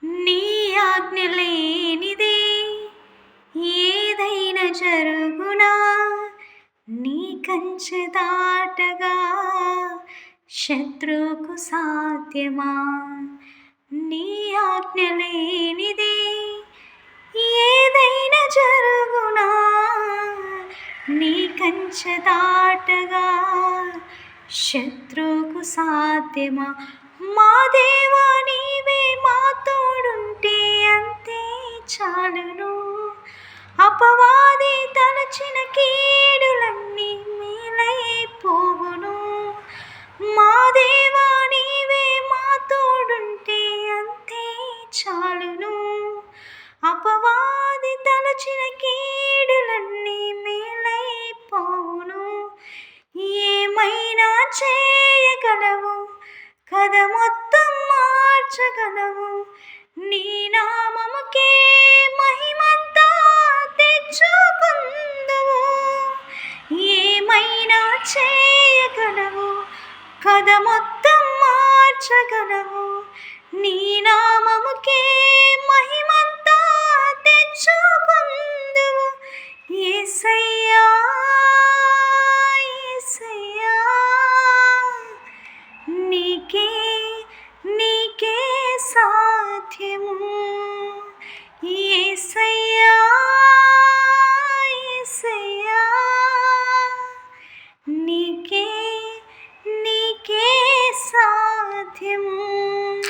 నీ ఆజ్ఞ లేనిదే ఏదైనా జరుగునా, నీ కంచె దాటగా శత్రువుకు సాధ్యమా? నీ ఆజ్ఞ లేనిదే ఏదైనా జరుగునా, నీ కంచె దాటగా శత్రువుకు సాధ్యమా? మా దేవా నీవే మా తోడుంటే అంతే చాలును. అపవాది తలచిన కీడులన్నీ మేలైపోవును. మా దేవా నీవే మా తోడుంటే అంతే చాలును. అపవాది తలచిన కీడులన్నీ మేలైపోవును. ఏమైనా చేయగలవు, కథ మొత్తం మార్చగలవు. నీ నామముకే మహిమంతా తెచ్చుకుందువు. ఏమైనా చేయగలవు, కథ మొత్తం మార్చగలవు. నీ నామముకే మహిమ